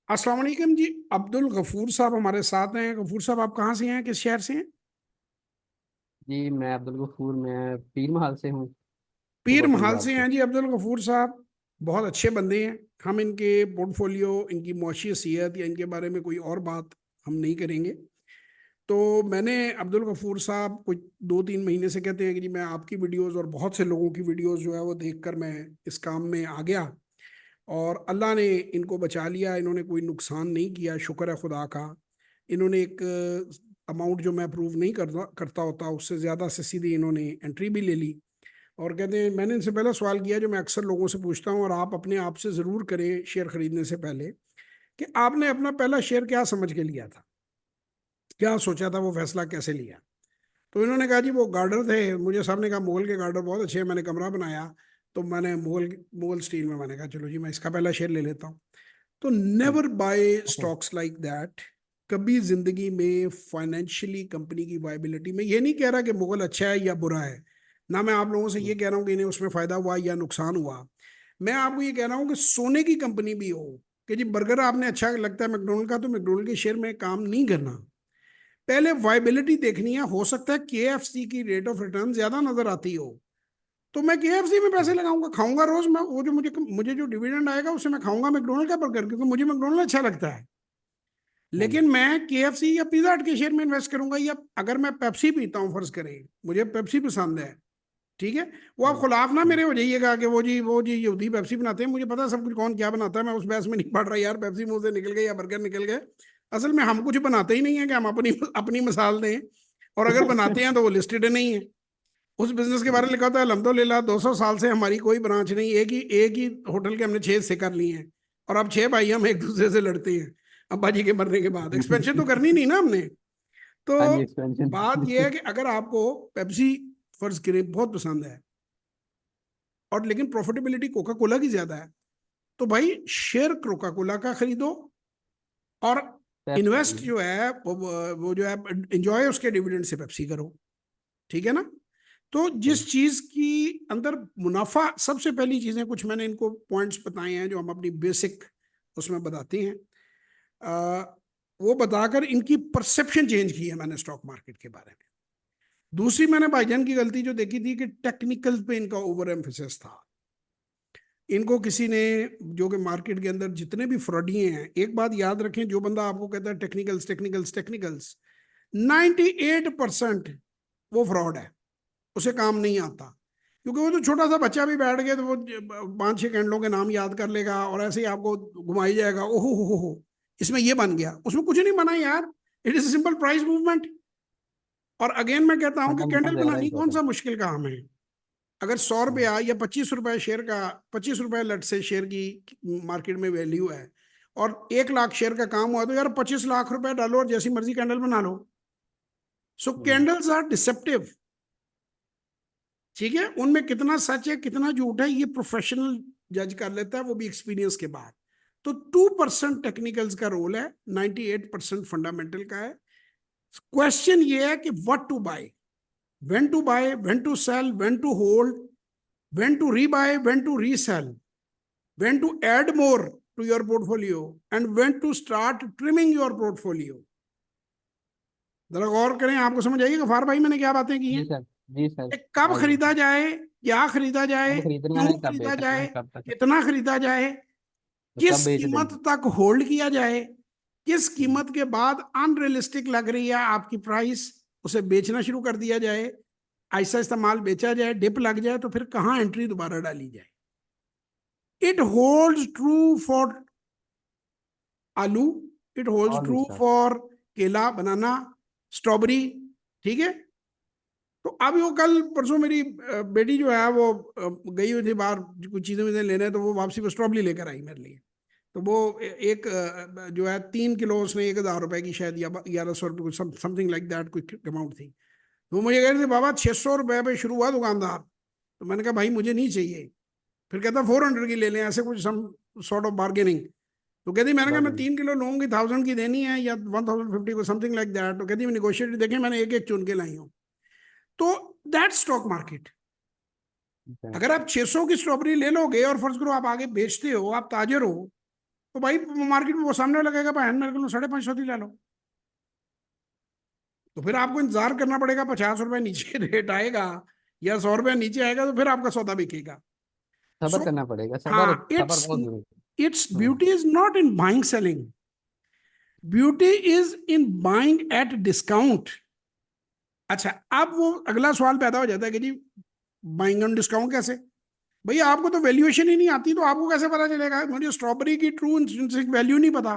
अस्सलाम वालेकुम जी। अब्दुल गफूर साहब हमारे साथ हैं। गफूर साहब, आप कहाँ से हैं, किस शहर से हैं? जी मैं अब्दुल गफूर, मैं पीर महल से हूँ। पीर सुबह महल पंजाब से से। हैं जी अब्दुल गफूर साहब। बहुत अच्छे बंदे हैं। हम इनके पोर्टफोलियो, इनकी मुआशी हैसियत या इनके बारे में कोई और बात हम नहीं करेंगे। तो मैंने अब्दुल गफूर साहब कुछ 2-3 महीने से कहते हैं कि जी मैं आपकी वीडियोस और बहुत से लोगों की वीडियोस जो है वो देखकर मैं इस काम में आ गया, और अल्लाह ने इनको बचा लिया। इन्होंने कोई नुकसान नहीं किया, शुक्र है खुदा का। इन्होंने एक अमाउंट जो मैं अप्रूव नहीं करता करता होता उससे ज़्यादा से सीधी इन्होंने एंट्री भी ले ली। और कहते हैं, मैंने इनसे पहला सवाल किया जो मैं अक्सर लोगों से पूछता हूँ, और आप अपने आप से ज़रूर करें शेयर खरीदने से पहले, कि आपने अपना पहला शेयर क्या समझ के लिया था, क्या सोचा था, वो फैसला कैसे लिया? तो इन्होंने कहा जी वो गार्डर थे, मुझे साहब ने कहा मुगल के गार्डर बहुत अच्छे हैं, मैंने कमरा बनाया तो मैंने मुगल मुगल स्टील में, मैंने कहा चलो जी मैं इसका पहला शेयर ले लेता हूँ। तो never buy okay. Stocks like that. कभी जिंदगी में फाइनेंशियली कंपनी की वायबिलिटी में, ये नहीं कह रहा कि मुगल अच्छा है या बुरा है, ना मैं आप लोगों से ये कह रहा हूँ कि इन्हें उसमें फायदा हुआ या नुकसान हुआ। मैं आपको ये कह रहा हूँ कि सोने की कंपनी भी हो, कि जी बर्गर आपने अच्छा लगता है मैकडोनल्ड का, तो मैकडोनल्ड के शेयर में काम नहीं करना। पहले वायबिलिटी देखनी है। हो सकता है केएफसी की रेट ऑफ रिटर्न ज्यादा नजर आती हो, तो मैं केएफसी में पैसे लगाऊंगा, खाऊंगा रोज। मैं वो जो मुझे मुझे जो डिविडेंड आएगा उससे मैं खाऊंगा मैकडोनल्ड का बर्गर, क्योंकि मुझे मैकडोनल्ड अच्छा लगता है। हाँ जी। लेकिन मैं केएफसी या पिज्जा हट के शेयर में इन्वेस्ट करूंगा, या अगर मैं पेप्सी पीता हूँ, फर्ज करें मुझे पेप्सी पसंद है, ठीक है, वो आप हम्म, खुलाफ ना हम्म, मेरे हो जाइएगा कि वो जी यहूदी पेप्सी बनाते हैं, मुझे पता है सब कुछ कौन क्या बनाता है, मैं उस बहस में नहीं पढ़ रहा यार, पेप्सी मुंह से निकल गए या बर्गर निकल गए। असल में हम कुछ बनाते ही नहीं है कि हम अपनी अपनी मिसाल दें, और अगर बनाते हैं तो वो लिस्टेड नहीं है। उस बिजनेस के बारे में लिखा होता है अल्हम्दुलिल्लाह 200 साल से हमारी कोई ब्रांच नहीं, एक ही होटल के हमने 6 हिस्से कर लिए हैं, और अब 6 भाई हम एक दूसरे से लड़ते हैं अब्बा जी के मरने के बाद। एक्सपेंशन तो करनी नहीं ना हमने। तो हाँ जी, एक्सपेंशन। बात यह है कि अगर आपको पेप्सी फर्ज करें बहुत पसंद है, और लेकिन प्रॉफिटेबिलिटी कोका कोला की ज्यादा है, तो भाई शेयर कोका कोला का खरीदो, और पेप्सी। इन्वेस्ट जो है वो जो है एंजॉय उसके डिविडेंड से पेप्सी करो। ठीक है ना? तो जिस चीज की अंदर मुनाफा, सबसे पहली चीजें कुछ मैंने इनको पॉइंट्स बताए हैं जो हम अपनी बेसिक उसमें बताते हैं। आ, वो बताकर इनकी परसेप्शन चेंज की है मैंने स्टॉक मार्केट के बारे में। दूसरी मैंने भाईजान की गलती जो देखी थी कि टेक्निकल पे इनका ओवर एम्फोसिस था। इनको किसी ने, जो कि मार्केट के अंदर जितने भी फ्रॉडिये हैं, एक बात याद रखें, जो बंदा आपको कहता है टेक्निकल्स टेक्निकल्स टेक्निकल्स, 98% वो फ्रॉड है, उसे काम नहीं आता। क्योंकि वो तो छोटा सा बच्चा भी बैठ गया तो वो 5-6 कैंडलों के नाम याद कर लेगा और ऐसे ही आपको घुमाई जाएगा, ओहो हो, इसमें ये बन गया, उसमें कुछ नहीं बना यार। It is simple price movement. और अगेन मैं कहता हूं कि कैंडल फंडामेंटल ज्यादा बनानी कौन सा इंपॉर्टेंट। मुश्किल काम है। अगर 100 रुपया या 25 रुपए शेयर का, 25 रुपए लट से शेयर की मार्केट में वैल्यू है, और 1 लाख शेयर का काम हुआ, तो यार 25 लाख रुपए डालो और जैसी मर्जी कैंडल बना लो। सो कैंडल्स आर डिसेप्टिव। ठीक है, उनमें कितना सच है कितना झूठ है ये प्रोफेशनल जज कर लेता है, वो भी एक्सपीरियंस के बाद। तो 2% टेक्निकल्स का रोल है, 98% फंडामेंटल का है। क्वेश्चन ये है कि what to buy, when to buy, when to sell, when to hold, when to rebuy, when to resell, when to add more to your portfolio, and when to start trimming your portfolio. जरा गौर करें, आपको समझ आइए गफार भाई मैंने क्या बातें की जी हैं। सर। जी सर। कब आई खरीदा जाए, क्या खरीदा जाए, कब खरीदना क्यों है, कब खरीदा बेचना जाए, है, कब तक, कितना खरीदा जाए, तो कब किस बेच कीमत देंगे। तक होल्ड किया जाए, किस कीमत के बाद अनरियलिस्टिक लग रही है आपकी प्राइस, उसे बेचना शुरू कर दिया जाए, ऐसा इस्तेमाल बेचा जाए, डिप लग जाए तो फिर कहां एंट्री दोबारा डाली जाए। इट होल्ड्स ट्रू फॉर आलू, it holds all true sir. For केला, बनाना, स्ट्रॉबेरी। ठीक है। तो अब वो कल परसों मेरी बेटी जो है वो गई हुई थी बाहर कुछ चीजें मुझे लेने, तो वो वापसी में स्ट्रॉबेरी लेकर आई मेरे लिए। तो वो एक जो है 3 किलो उसने 1,000 रुपए की शायद, या 1,100 रुपये कुछ समथिंग लाइक दैट कुछ अमाउंट थी। तो मुझे कह रहे थे बाबा 600 रुपये पे शुरू हुआ दुकानदार। तो मैंने कहा भाई मुझे नहीं चाहिए। फिर कहता 400 की ले लें, ऐसे कुछ सम सॉर्ट ऑफ बार्गेनिंग। तो कहती, मैंने कहा मैं बार्गेनिंग। 3 किलो लूंगी, 1000 की देनी है या 1050 को समथिंग लाइक दैट। तो कहती मैं निगोशिएट, देखें मैंने एक एक चुन के लाई हूँ। तो दैट स्टॉक मार्केट। अगर आप 600 की स्ट्रॉबेरी ले लोगे और फर्ज करो आप आगे बेचते हो, आप ताजर हो, तो भाई मार्केट में वो सामने वाला कहेगा भाई मेरे को 550 ले लो, तो फिर आपको इंतजार करना पड़ेगा, 50 रुपए नीचे रेट आएगा या 100 रुपए नीचे आएगा, तो फिर आपका सौदा बिकेगा। सबर सो करना पड़ेगा, सबर हाँ, सबर इट्स बहुत जरूरी इट्स है। Beauty is not in buying selling, beauty is in buying at discount. अच्छा, अब वो अगला सवाल पैदा हो जाता है कि जी बाइंग ऑन डिस्काउंट कैसे? भैया आपको तो वैल्यूएशन ही नहीं आती, तो आपको कैसे पता चलेगा? मुझे स्ट्रॉबेरी की ट्रू इंट्रिंसिक वैल्यू नहीं पता।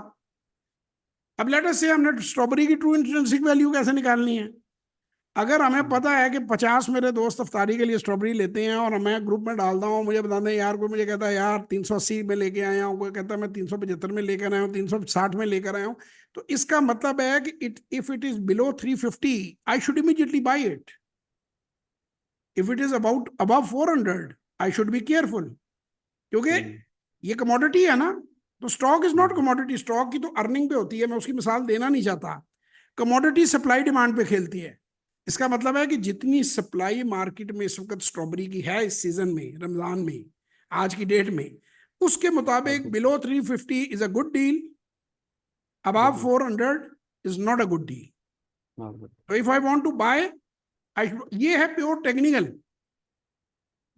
अब लेट अस से हमने स्ट्रॉबेरी की ट्रू इंट्रिंसिक वैल्यू कैसे निकालनी है? अगर हमें हम्म, पता है कि 50 मेरे दोस्त अफ्तारी के लिए स्ट्रॉबेरी लेते हैं और मैं ग्रुप में डालता हूँ, मुझे बताते हैं यार, कोई मुझे कहता है यार 380 में लेके आया हूँ, कोई कहता है मैं 375 में लेकर आया हूँ, 360 में लेकर आया हूँ, तो इसका मतलब है कि if it is below 350 I should immediately by it. If it is about above 400 I should be careful, क्योंकि हम्म, ये कमोडिटी है ना। तो stock is not hmm, commodity, stock की तो अर्निंग पे होती है, मैं उसकी मिसाल देना नहीं चाहता। कमोडिटी सप्लाई डिमांड पे खेलती है। इसका मतलब है कि जितनी सप्लाई मार्केट में इस वक्त स्ट्रॉबेरी की है इस सीजन में, रमजान में, आज की डेट में, उसके मुताबिक बिल्कुल below 350 is a good deal, above बिल्कुल। 400 is not a good deal. हाँ, बिल्कुल। तो if I want to buy, ये है प्योर टेक्निकल,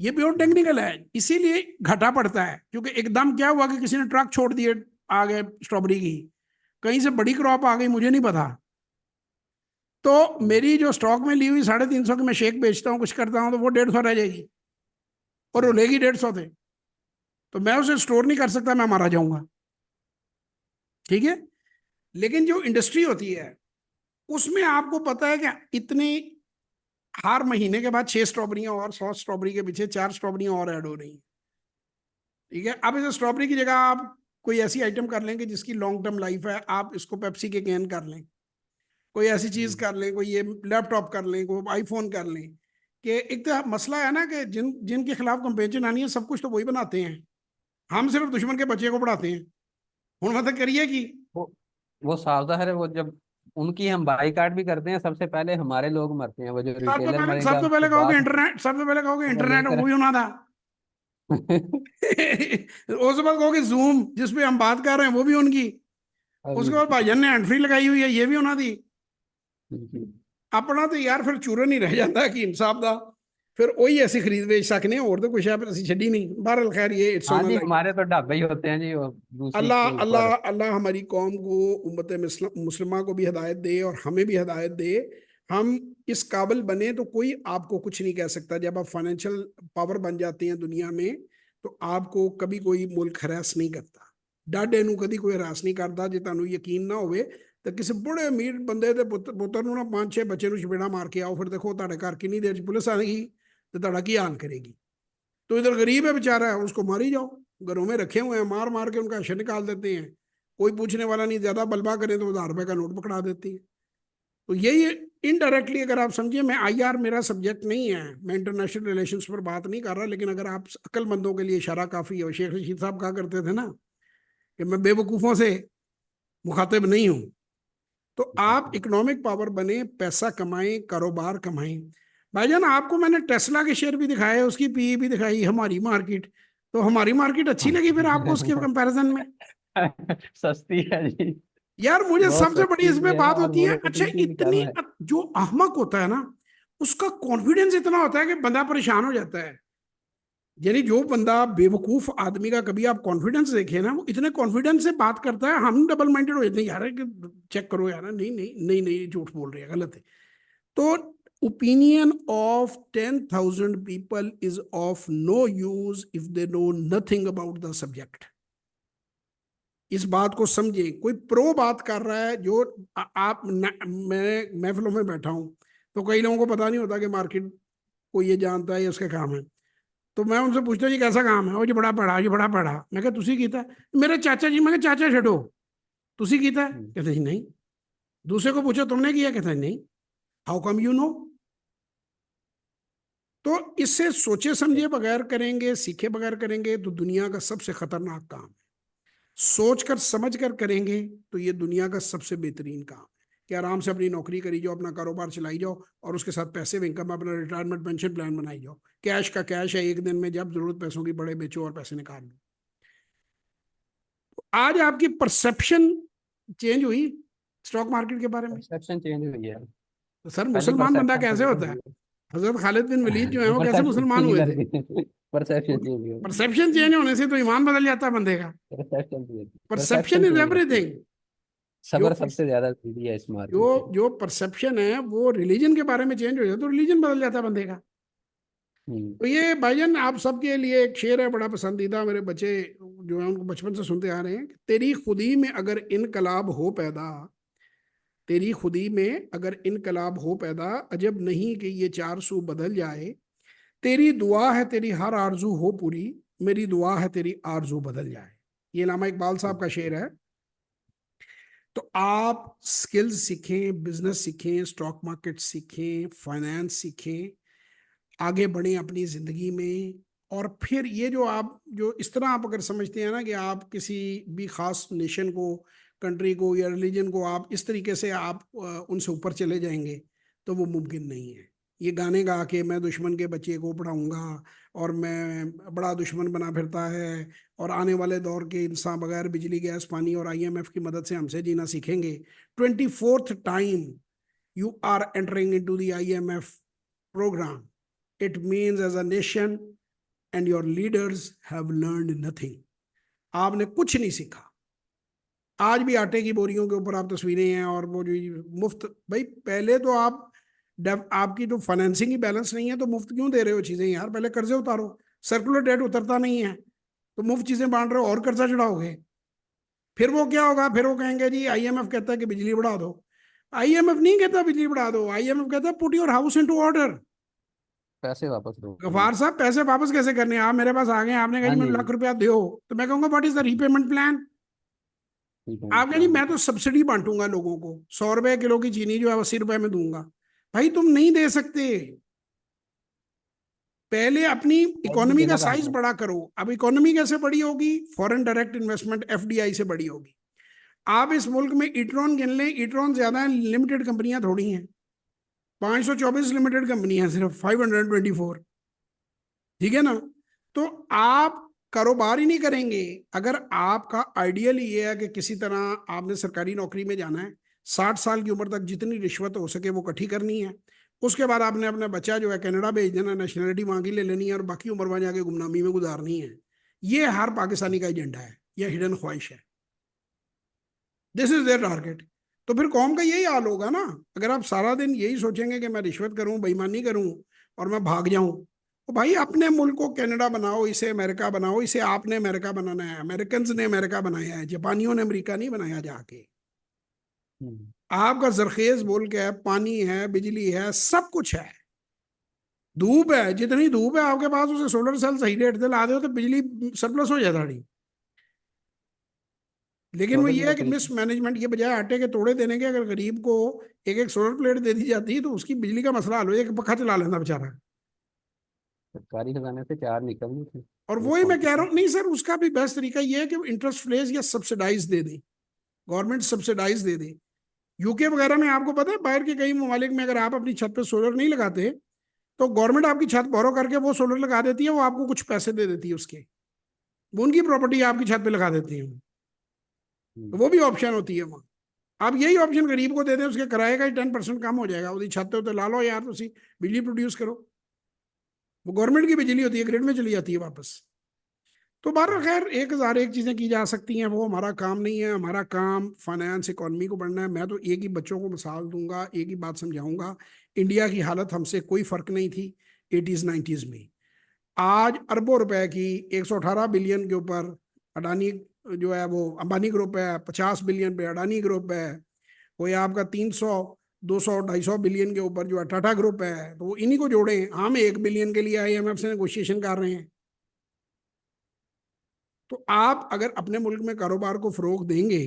ये प्योर हम्म, टेक्निकल है, इसीलिए घाटा पड़ता है, क्योंकि एकदम क्या हुआ कि किसी ने ट्रक छोड़ दिए, आ गए स्ट्रॉबेरी की, कहीं से बड़ी क्रॉप आ गई, मुझे नहीं पता। तो मेरी जो स्टॉक में ली हुई 350 की मैं शेक बेचता हूँ, कुछ करता हूँ, तो वो 150 रह जाएगी और वो हम्म, लेगी 150 थे, तो मैं उसे स्टोर नहीं कर सकता, मैं मारा जाऊंगा। ठीक है। लेकिन जो इंडस्ट्री होती है उसमें आपको पता है कि इतनी, हर महीने के बाद 6 स्ट्रॉबेरियां और 100 स्ट्रॉबेरी के पीछे 4 स्ट्रॉबेरियां और ऐड हो रही हैं। ठीक है। अब इसे स्ट्रॉबेरी की जगह आप कोई ऐसी आइटम कर लें कि जिसकी लॉन्ग टर्म लाइफ है, आप इसको पेप्सी के कैन कर लें, कोई ऐसी चीज हम्म, कर लें, कोई ये लैपटॉप कर लें, कोई आईफोन कर लें। कि एक तो मसला है ना कि जिनके खिलाफ कंपेरिजन आनी है, सब कुछ तो वही बनाते हैं, हम सिर्फ दुश्मन के बच्चे को पढ़ाते हैं। हूँ मतलब करिए कि वो वो साफ ज़ाहिर है, वो जब उनकी हम बाईकाट भी करते हैं, सबसे पहले हमारे लोग मरते हैं, वो जो रिटेलर मरेगा, सबसे उसके पहले कहोगे बाद इंटरनेट, सबसे पहले कहोगे वो इंटरनेट लेकर। वो भी होना था। उसके बाद कहोगे जूम जिसपे हम बात कर रहे हैं वो भी उनकी। उसके अभी बाद भाईजान ने एंट्री लगाई हुई है, ये भी होना थी। जी। अपना तो यार फिर चूरन ही रह जाता है कि इंसाफ दा, फिर वही ऐसी खरीद बेच सकने, और तो कुछ है असि छड़ी नहीं। बहरहाल खैर, ये इट्स हाँ ऑन जी, लाइक। हमारे तो ढाबे ही होते हैं जी, वो दूसरी अल्लाह के ऊपर। अल्लाह अल्लाह हमारी कौम को, उम्मत मुस्लिमा को भी हिदायत दे और हमें भी हिदायत दे। हम इस काबिल बने तो कोई आपको कुछ नहीं कह सकता। जब आप फाइनेंशियल पावर बन जाते हैं दुनिया में, तो आपको कभी कोई मुल्क हरास नहीं करता, डाडे नू कभी कोई हरास नहीं करता। जे तुहानू यकीन ना होवे तो किसी बड़े अमीर बंदे दे पुत्र नू ना 5-6 बच्चे नू चपेड़ा मार के आओ, फिर देखो ਤੁਹਾਡੇ घर किन्नी देर च पुलिस आएगी तो ਤੁਹਾਡਾ की हाल करेगी। तो इधर गरीब है बेचारा है, उसको मारी जाओ, घरों में रखे हुए हैं, मार मार के उनका अशर निकाल देते हैं, कोई पूछने वाला नहीं, ज्यादा बलबा करें तो 1000 रुपए का नोट पकड़ा देती है। तो यही इनडायरेक्टली अगर आप समझिए, मैं आईआर मेरा सब्जेक्ट नहीं है, मैं इंटरनेशनल रिलेशंस पर बात नहीं कर रहा, लेकिन अगर आप अक्लमंदों के लिए इशारा काफी है। शेख रशीद साहब कहा करते थे ना कि मैं बेवकूफों से मुखातिब नहीं हूं। तो आप इकोनॉमिक पावर बने, पैसा कमाएं, कारोबार कमाएं। भाईजान आपको मैंने टेस्ला के शेयर भी दिखाए, उसकी पीई भी दिखाई, हमारी मार्केट, तो हमारी मार्केट अच्छी लगी फिर आपको उसके कंपैरिजन में? सस्ती है जी, यार मुझे बहुत सबसे बड़ी सस्ती भी इसमें है बात और होती है, अच्छा वोलेटिलिटी भी इतनी, कम है। जो अहमक होता है ना, उसका कॉन्फिडेंस इतना होता है कि बंदा परेशान हो जाता है। यानी जो बंदा बेवकूफ आदमी का कभी आप कॉन्फिडेंस देखे ना, वो इतने कॉन्फिडेंस से बात करता है, हम डबल माइंडेड हो जाते हैं यार, चेक करो यार, नहीं नहीं नहीं नहीं, झूठ बोल रहे हैं, गलत है। तो opinion of 10,000 people is of no use if they know nothing about the subject। इस बात को समझे, कोई प्रो बात कर रहा है, जो आप मैं महफिलों में बैठा हूं, तो कई लोगों को पता नहीं होता कि मार्केट को ये जानता है, ये उसका काम है। तो मैं उनसे पूछता जी कैसा काम है, वो जी बड़ा पढ़ा, जी बड़ा पढ़ा। मैं कहा तुसी कीता है? मेरे चाचा जी। मैं कहा चाचा छो, तुसी कीता है? हम्म, कहते जी नहीं। दूसरे को पूछो तुमने किया? कहते नहीं। How come you know? तो इससे सोचे समझे बगैर करेंगे, सीखे बगैर करेंगे, तो दुनिया का सबसे खतरनाक काम है। सोच कर समझ कर करेंगे तो ये दुनिया का सबसे बेहतरीन काम है कि आराम से अपनी नौकरी करी जाओ, अपना कारोबार चलाई जाओ, और उसके साथ पैसे इनकम, अपना रिटायरमेंट पेंशन प्लान बनाई जाओ। कैश का कैश है, एक दिन में जब जरूरत पैसों की पड़े बेचो और पैसे निकाल लो। आज आपकी परसेप्शन चेंज हुई स्टॉक मार्केट के बारे में। परसेप्शन चेंज हुई है। तो सर पहले मुसलमान बंदा परसेप्शन कैसे थोड़ी ना होता है? हुई हजरत खालिद बिन वलीद जो है है। वो कैसे परसेप्शन मुसलमान चेंज हुए कर थे? दी। परसेप्शन चेंज हुई। परसेप्शन चेंज होने से तो ईमान बदल जाता है बंदे का। Perception change, perception perception is change होती है। एवरीथिंग। जो सबर सबसे ज्यादा जरूरी है इस जो मार्केट में। जो परसेप्शन है वो रिलीजन के बारे में चेंज हो जाता है तो रिलीजन बदल जाता है बंदे का। हम्म। तो ये भाईजान आप सबके लिए एक शेर है बड़ा पसंदीदा, मेरे बच्चे जो है उनको बचपन से सुनते आ रहे हैं कि तेरी खुदी में अगर इनकलाब हो पैदा, तेरी खुदी में अगर इनकलाब हो पैदा, अजब नहीं कि ये चार सू बदल जाए। तेरी दुआ है तेरी हर आरजू हो पूरी, मेरी दुआ है तेरी आरजू बदल जाए। ये अल्लामा इकबाल साहब का शेर है। तो आप स्किल्स सीखें, बिजनेस सीखें, स्टॉक मार्केट सीखें, फाइनेंस सीखें, आगे बढ़ें अपनी जिंदगी में। और फिर ये जो आप जो इस तरह आप अगर समझते हैं ना कि आप किसी भी खास नेशन को, कंट्री को या रिलीजन को आप इस तरीके से आप उनसे ऊपर चले जाएंगे, तो वो मुमकिन नहीं है। ये गाने गा के मैं दुश्मन के बच्चे को पढ़ाऊंगा और मैं बड़ा दुश्मन बना फिरता है, और आने वाले दौर के इंसान बगैर बिजली गैस पानी और आईएमएफ की मदद से हमसे जीना सीखेंगे। 24th time you are entering into the IMF program. It means as a nation and your leaders have learned nothing. आपने कुछ नहीं सीखा। आज भी आटे की बोरियों के ऊपर आप तस्वीरें हैं और वो जो मुफ्त, भाई पहले तो आप आपकी तो फाइनेंसिंग ही बैलेंस नहीं है तो मुफ्त क्यों दे रहे हो चीजें यार? पहले कर्जे उतारो। सर्कुलर डेट उतरता नहीं है तो मुफ्त चीजें बांट रहे हो और कर्जा चढ़ाओगे। फिर वो क्या होगा? फिर वो कहेंगे जी आईएमएफ कहता है कि बिजली बढ़ा दो। आईएमएफ नहीं कहता बिजली बढ़ा दो, आईएमएफ कहता है put your house into order. पैसे वापस दो। गफार साहब पैसे वापस कैसे करने हैं? आप मेरे पास आ गए, आपने कहा हाँ जी मैंने जी। ₹1,00,000 दो, तो मैं कहूंगा what is the repayment plan? ठीक है आपने जी प्लान। मैं तो सब्सिडी बांटूंगा लोगों को, ₹100 किलो की चीनी जो है ₹80 में दूंगा। भाई तुम नहीं दे सकते। पहले अपनी और भी इकोनॉमी का देना कहाँ साइज था। बड़ा करो। अब इकोनॉमी कैसे बड़ी होगी? फॉरेन डायरेक्ट इन्वेस्टमेंट एफडीआई से बड़ी होगी। आप इस मुल्क में इट्रॉन गिन लें, इट्रॉन ज्यादा है, लिमिटेड कंपनियां थोड़ी हैं। 524 लिमिटेड कंपनी है सिर्फ, 524। ठीक है ना? तो आप कारोबार ही नहीं करेंगे। अगर आपका आइडियल ये है कि किसी तरह आपने सरकारी नौकरी में जाना है, 60 साल की उम्र तक जितनी रिश्वत हो सके वो इकट्ठी करनी है, उसके बाद आपने अपना बच्चा जो है कनाडा भेज देना, नेशनलिटी वहां की ले लेनी है और बाकी उम्र वहां जाके गुमनामी में गुजारनी है। ये हर पाकिस्तानी का एजेंडा है, यह हिडन ख्वाहिश है। This is their target. तो फिर कौम का यही हाल होगा ना। अगर आप सारा दिन यही सोचेंगे कि मैं रिश्वत करूं, बेईमानी करूं और मैं भाग जाऊं, तो भाई अपने मुल्क को कनाडा बनाओ, इसे अमेरिका बनाओ। इसे आपने अमेरिका बनाना है, अमेरिकन ने अमेरिका बनाया है, जापानियों ने अमेरिका नहीं बनाया जाके। हम्म। आपका जरखेज मुल्क है, पानी है, बिजली है, सब कुछ है। धूप है, जितनी धूप है आपके पास उसे सोलर सेल सही रेट से ला दो तो बिजली सरप्लस हो जाता है। लेकिन वो सोलर ये की तो है कि फ्री। मिस मैनेजमेंट, ये बजाय आटे के तोड़े देने के अगर गरीब को एक एक सोलर प्लेट दे दी जाती है तो उसकी बिजली का मसला हल हो जाए, एक पखा चला लेना बेचारा। सरकारी खजाने से चार निकलनी थी। और एक वही मैं कह रहा कॉम्पिटिशन। हूँ, नहीं सर उसका भी बेस्ट तरीका ये है कि इंटरेस्ट फ्रेज या सब्सिडाइज दे दें, गवर्नमेंट सब्सिडाइज दे दे। यूके वगैरह में आपको पता है, बाहर के कई ममालिक में अगर आप अपनी छत पे सोलर नहीं लगाते तो गवर्नमेंट आपकी छत बोरो करके वो सोलर लगा देती है, वो आपको कुछ पैसे दे देती है उसके, वो उनकी प्रॉपर्टी आपकी छत पे लगा देती है। तो हम्म। वो भी ऑप्शन होती है वहाँ। आप यही ऑप्शन गरीब को दे दें, उसके किराए का ही 10% कम हो जाएगा, उसकी छत पे तो ला लो यार, उसी बिजली प्रोड्यूस करो। वो गवर्नमेंट की बिजली होती है, ग्रिड में चली जाती है वापस। तो बहरहाल खैर 1001 चीजें की जा सकती हैं, वो हमारा काम नहीं है। हमारा काम फाइनेंस इकोनॉमी को पढ़ना है। मैं तो एक ही बच्चों को मिसाल दूंगा, एक ही बात समझाऊंगा। इंडिया की हालत हमसे कोई फर्क नहीं थी 80s 90s में। आज अरबों रुपए की 118 बिलियन के ऊपर अडानी जो है वो अंबानी ग्रुप है, 50 बिलियन पे अडानी ग्रुप है, कोई आपका 300 200 250 बिलियन के ऊपर जो है टाटा ग्रुप है। तो वो इन्हीं को जोड़े, हम 1 बिलियन के लिए आईएमएफ से नेगोशिएशन कर रहे हैं। तो आप अगर अपने मुल्क में कारोबार को फरोग देंगे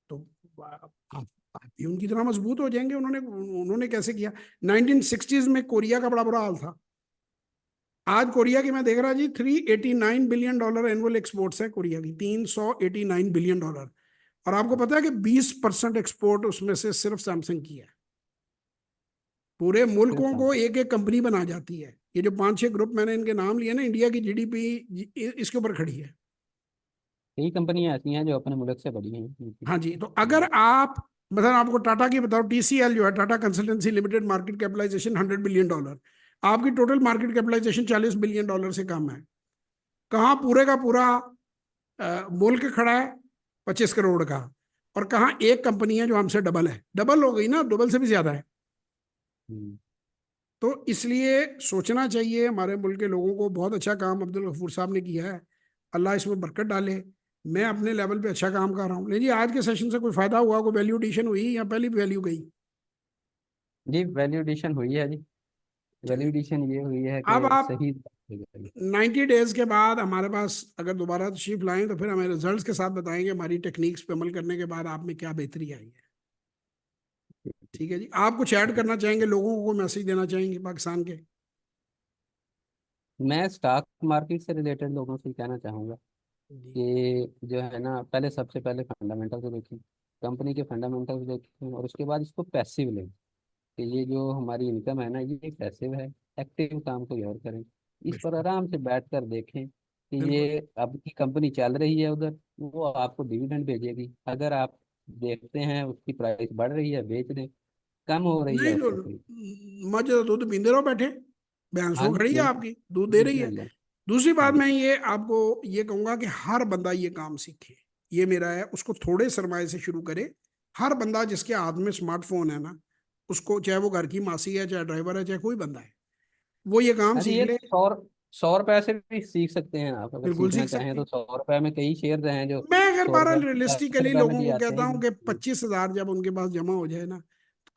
तो आप भी उनकी तरह मजबूत हो जाएंगे। उन्होंने उन्होंने कैसे किया? 1960s में कोरिया का बड़ा बुरा हाल था। आज कोरिया की मैं देख रहा जी $389 बिलियन एनुअल एक्सपोर्ट्स है कोरिया की, $389 बिलियन। और आपको पता है कि 20% एक्सपोर्ट उसमें से सिर्फ सैमसंग की है। पूरे सिर्फ मुल्कों को सैमसंग। एक एक कंपनी बना जाती है। ये जो 5-6 ग्रुप मैंने इनके नाम लिए ना, इंडिया की जीडीपी इसके ऊपर खड़ी है। कई कंपनियां ऐसी हैं जो अपने मुल्क से बड़ी हैं। हाँ जी, तो अगर आप मतलब आपको टाटा की बताओ, टीसीएल जो है, Tata consultancy limited, market capitalisation $100 billion, आपकी टोटल मार्केट कैपिटलाइजेशन $40 बिलियन से कम है। कहाँ पूरे का पूरा मुल्क खड़ा है 25 करोड़ का, और कहाँ एक कंपनी है जो हमसे डबल है, डबल हो गई ना, डबल से भी ज्यादा है। हम्म। तो इसलिए सोचना चाहिए, हमारे मुल्क के लोगों को। बहुत अच्छा काम अब्दुल गफूर साहब ने किया है, अल्लाह इसमें बरकत डाले। मैं अपने लेवल पे अच्छा काम कर रहा हूँ। लेकिन आज के सेशन से कोई फायदा हुआ, कोई वैल्यू एडिशन हुई या पहली वैल्यू गई? जी वैल्यू एडिशन हुई है जी। वैल्यू चलिए, एडिशन ये हुई है अब कि आप सही। 90 डेज के बाद हमारे पास अगर दोबारा तशरीफ लाएं, तो फिर हमें रिजल्ट्स के साथ बताएंगे हमारी टेक्निक्स पे अमल करने के बाद आप में क्या बेहतरी आई है। ठीक है जी, आप कुछ ऐड करना चाहेंगे, लोगों को मैसेज देना चाहेंगे पाकिस्तान के? मैं स्टॉक मार्केट से रिलेटेड लोगों से कहना चाहूँगा जी, कि जो है ना, पहले सबसे पहले फंडामेंटल को देखें, कंपनी के फंडामेंटल देखें, और उसके बाद इसको पैसिव लें कि ये जो हमारी इनकम है ना, ये पैसिव है। एक्टिव काम कोई और करें। इस पर बिल्कुल आराम से बैठ कर देखें कि बिल्कुल। ये अब की कंपनी चल रही है उधर, वो आपको डिविडेंड भेजेगी। अगर आप देखते हैं उसकी प्राइस बढ़ रही है, बेच दें। कम हो रही है, नहीं जो उसको खरीद। मज दूध पींदे रहो बैठे, भैंस हाँ वो जी खड़ी है बिल्कुल। आपकी, दूध दे रही बिल्कुल है। भैया। दूसरी बात, जी मैं ये आपको ये कहूंगा कि हर बंदा ये काम सीखे। ये मेरा है, उसको थोड़े सरमाए से शुरू करे। हर बंदा जिसके हाथ में स्मार्टफोन है ना, उसको, चाहे वो घर की मासी है, चाहे ड्राइवर है, चाहे कोई बंदा है, वो ये काम अरे सीख ये ले। 100 रुपए से भी सीख सकते हैं आप, अगर बिल्कुल सीखना सीख चाहें सकते तो। हैं। 100 रुपए में कई शेयर हैं जो मैं अगर 100 रुपए, दस रियलिस्टिकली रुपए में लोगों भी को आते कहता हूँ कि हैं। 25,000 जब उनके पास जमा हो जाए ना,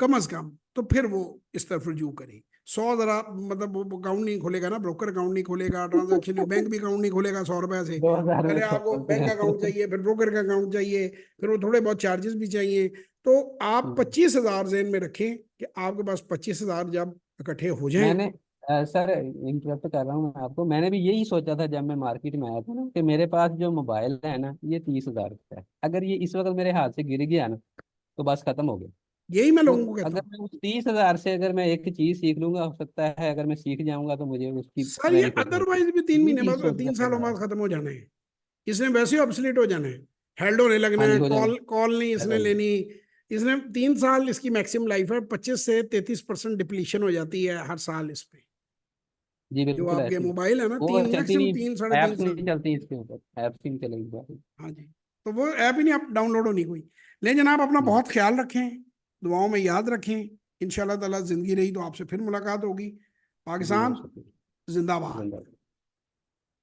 कम अज कम, तो फिर वो इस तरफ रुजू करे। 100 जरा मतलब वो अकाउंट नहीं खोलेगा ना, ब्रोकर अकाउंट नहीं खोलेगा, ट्रांजैक्शन बैंक भी अकाउंट नहीं खोलेगा 100 रुपए से। 2000 में पहले आपको खोलते बैंक हैं। अकाउंट चाहिए, फिर ब्रोकर का अकाउंट चाहिए, फिर वो थोड़े बहुत चार्जेस भी चाहिए। तो आप हम्म। 25,000 जेन में रखें कि आपके पास 25,000 जब इकट्ठे हो जाएं। मैंने सर इंटरप्ट कर रहा हूँ मैं आपको, मैंने भी यही सोचा था जब मैं मार्केट में आया था ना, कि मेरे पास जो मोबाइल है ना, ये 30,000 का है। अगर ये इस वक्त मेरे हाथ से गिर गया ना, तो बस खत्म हो गया। यही मैं तो लोगों को कहता अगर हूँ। मैं उस 30,000 से अगर मैं एक चीज सीख लूंगा, हो सकता है अगर मैं सीख जाऊंगा तो मुझे उसकी सर ये बेनिफिट हो। अदरवाइज भी 3 महीने यही बाद, सोच 3 सालों रखा बाद है। खत्म हो जाना है। इसने वैसे ही ऑब्सलीट हो जाना है, हेल्ड होने लगना हाँ जी है, हो जाएगा। कॉल कॉल नहीं इसने हेलो। लेनी। इसने 3 साल इसकी मैक्सिमम लाइफ है, 25 से 33% डिप्लीशन हो जाती है हर साल इस पे। जी जो बिल्कुल आपके ऐसी। मोबाइल है ना, वो तीन चलती मैक्सिमम नहीं, 3 साढ़े 3 साल। एप्स नहीं चलती इसके ऊपर, एप्स ही नहीं चलेगी। हाँ जी, तो वो ऐप ही नहीं आप डाउनलोड होनी कोई। लेकिन जनाब अपना हम्म। बहुत ख्याल रखें, दुआओं में याद रखें। इंशाल्लाह ताला जिंदगी रही तो आपसे फिर मुलाकात होगी। जी पाकिस्तान बहुत शुक्रिया। जिंदाबाद। धन्यवाद।